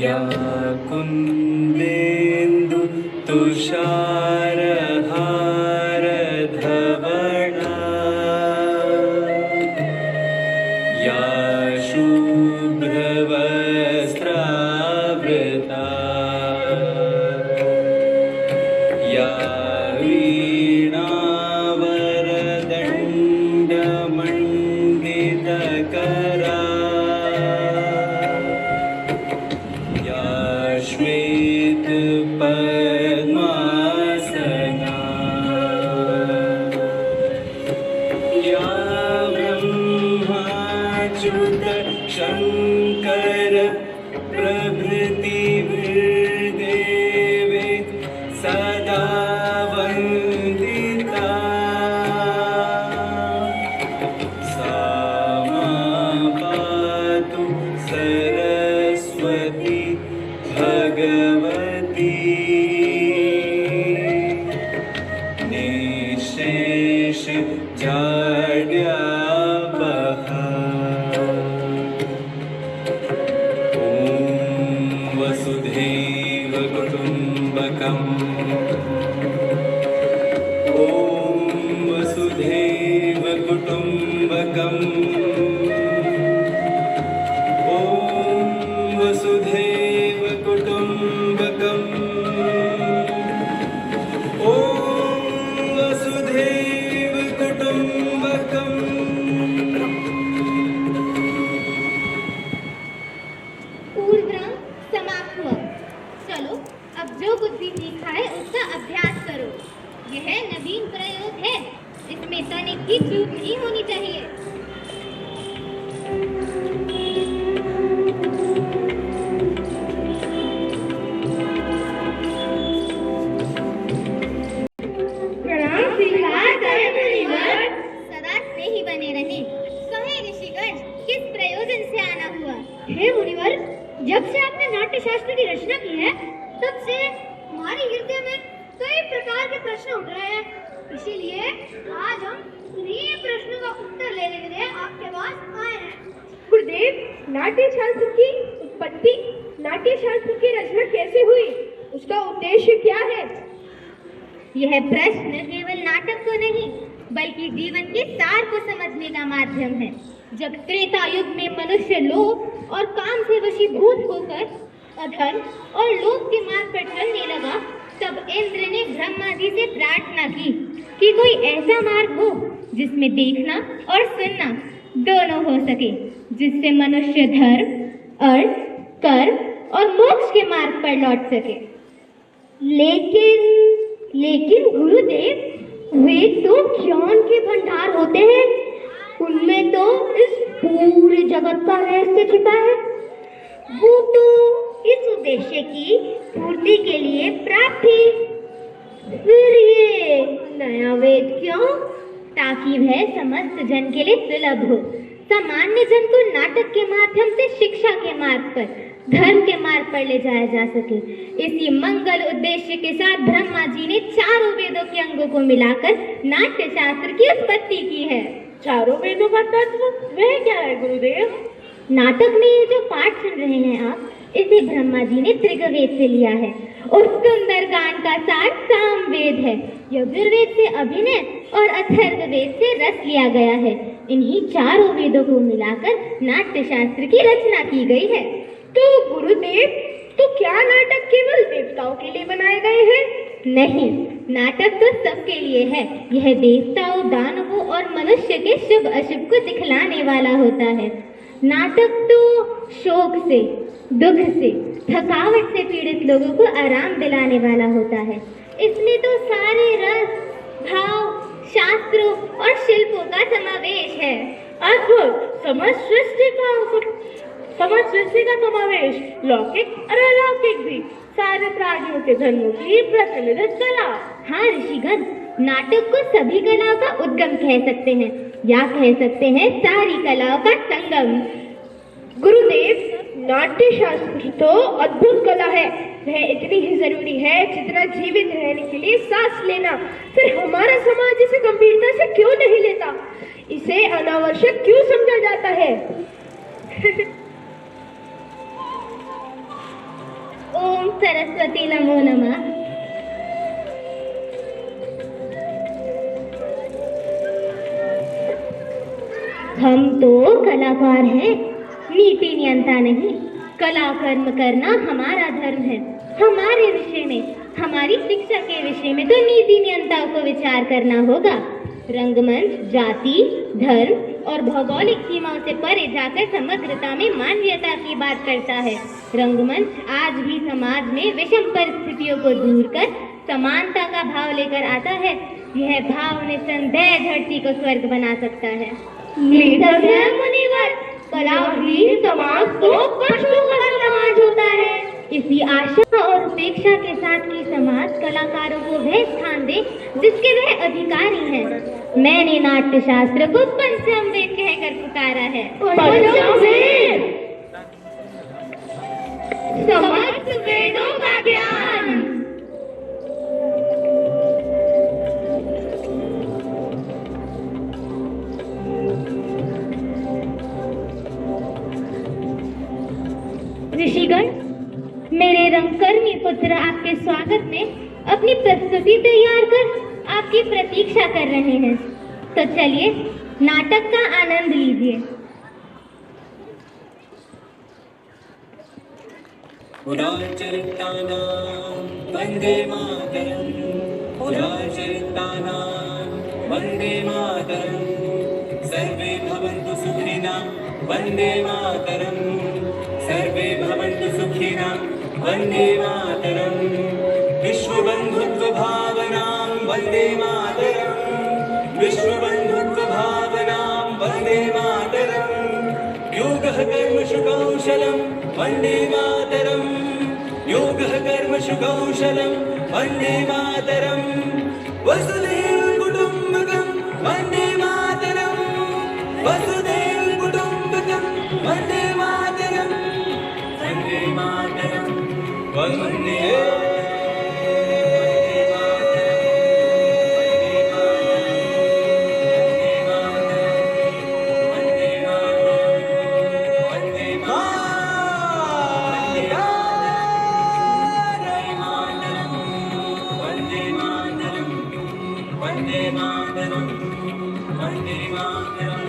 या कुन्देन्दु तुषारहार धवला या शुभ्रवस्त्रावृता या वीणावरदण्डमण्डितकरा श्वेत पद्मासना या ब्रह्माच्युत शंकर प्रभृतिर्देवे सदा वन्दिता सा मां पातु सरस्वती भगवती निशेष जाड्यापहा ॐ वसुधैव कुटुम्बकम् ॐ वसुधैव कुटुम्बकम् ॐ वसुधैव कुटुम्बकम् ॐ वसुधैव कुटुम्बकम्। पूर्वक्रम समाप्त हुआ। चलो अब जो बुद्धि सीखा है उसका अभ्यास करो। यह नवीन प्रयोग है, इसमें तनिक भी चूक नहीं होनी चाहिए। सदा स्नेही बने रहे। कहे ऋषिगण, किस प्रयोजन से आना हुआ? हे मुनिवर, जब से आपने नाट्य शास्त्र की रचना की है तब से हमारे हृदय में कई प्रकार के प्रश्न उठ रहे हैं। इसीलिए आज हम इन्हीं प्रश्नों का उत्तर लेने के लिए आपके पास आए हैं। गुरुदेव, नाट्य शास्त्र की उत्पत्ति, नाट्य शास्त्र की रचना कैसे हुई, उसका उद्देश्य क्या है? यह प्रश्न केवल नाटक को नहीं बल्कि जीवन के सार को समझने का माध्यम है। जब त्रेता युग में मनुष्य लोभ और काम से वशीभूत होकर अधर्म और लोभ के मार्ग पर चलने लगा, तब इंद्र ने ब्रह्मा जी से प्रार्थना की कि कोई ऐसा मार्ग हो जिसमें देखना और सुनना दोनों हो सके, जिससे मनुष्य धर्म, अर्थ, कर्म और मोक्ष के मार्ग पर लौट सके। लेकिन गुरुदेव, वे तो ज्ञान के भंडार होते हैं, उनमें तो इस पूरे जगत का रहस्य छिपा है। वो तो इस उद्देश्य की पूर्ति के लिए प्राप्त थी। फिर ये नया वेद क्यों? ताकि वह समस्त जन के लिए सुलभ हो, सामान्य जन को नाटक के माध्यम से शिक्षा के मार्ग पर, धर्म के मार्ग पर ले जाया जा सके। इसी मंगल उद्देश्य के साथ ब्रह्मा जी ने चारों वेदों के अंगों को मिलाकर नाट्य शास्त्र की उत्पत्ति की है। चारों वेदों का तत्व वह क्या है गुरुदेव? नाटक में ये जो पाठ सुन रहे हैं आप, इसे ब्रह्मा जी ने त्रिगवेद से लिया है और सुंदरकांड का सार सामवेद है। यजुर्वेद से अभिनय और अथर्ववेद से रस लिया गया है। इन्हीं चारों वेदों को मिलाकर नाट्य शास्त्र की रचना की गई है। तो गुरुदेव, तो क्या नाटक केवल देवताओं के लिए बनाए गए हैं नहीं, नाटक तो सबके लिए है। यह देवताओं, दानवों और मनुष्य के शुभ अशुभ को दिखलाने वाला होता है। नाटक तो शोक से, दुख से, थकावट से पीड़ित लोगों को आराम दिलाने वाला होता है। इसमें तो सारे रस, भाव, शास्त्रों और शिल्पों का समावेश है। अद्भुत! समस्त सृष्टि का समावेश, लौकिक और अलौकिक भी, सारे प्राणियों के धर्मों की प्रतिनिधित्व कला। हाँ ऋषिगण, नाटक को सभी कलाओं का उद्गम कह सकते हैं, या कह सकते हैं सारी कलाओं का संगम। गुरुदेव, नाट्य शास्त्र तो अद्भुत कला है। वह इतनी ही जरूरी है जितना जीवित रहने के लिए सांस लेना। फिर हमारा समाज इसे गंभीरता से क्यों नहीं लेता? इसे अनावश्यक क्यों समझा जाता है? ओम सरस्वती नमो नमः। हम तो कलाकार हैं, नीति नियंता नहीं। कला कर्म करना हमारा धर्म है। हमारे विषय में, हमारी शिक्षा के विषय में तो नीति नियंताओं को विचार करना होगा। रंगमंच जाति, धर्म और भौगोलिक सीमाओं से परे जाकर समग्रता में मानवीयता की बात करता है। रंगमंच आज भी समाज में विषम परिस्थितियों को दूर कर समानता का भाव लेकर आता है। यह भाव निसंदेह धरती को स्वर्ग बना सकता है। मुनिवर, कलाहीन समाज तो पशुओं का समाज होता है। इसी आशा और उपेक्षा के साथ कि समाज कलाकारों को वह स्थान दे जिसके वह अधिकारी हैं, मैंने नाट्य शास्त्र को पंचम वेद कहकर पुकारा है। पंचम वेद! समस्त वेदों का ज्ञान। ऋषिगण, मेरे रंगकर्मी पुत्र आपके स्वागत में अपनी प्रस्तुति तैयार कर आपकी प्रतीक्षा कर रहे हैं। तो चलिए नाटक का आनंद लीजिए। पुराचरितानां वन्दे मातरम्, पुराचरितानां वन्दे मातरम्, सर्वे भवन्तु सुखिनः वन्दे मातरम्, सर्वे भवन्तु सुखिनः वन्दे मातरम्, विश्वबन्धुत्वभावनां वन्दे मातरम्, विश्वबन्धुत्वभावनां वन्दे मातरम्, योगः कर्मसु कौशलं वन्दे मातरम्, योगः कर्मसु कौशलं वन्दे मातरम्, वसुधैव कुटुम्बकं वन्दे मातरम्, वसुधैव कुटुम्बकं वन्दे मातरम्, वन्दे मातरम्, वन्दे Vande Mataram, Vande Mataram.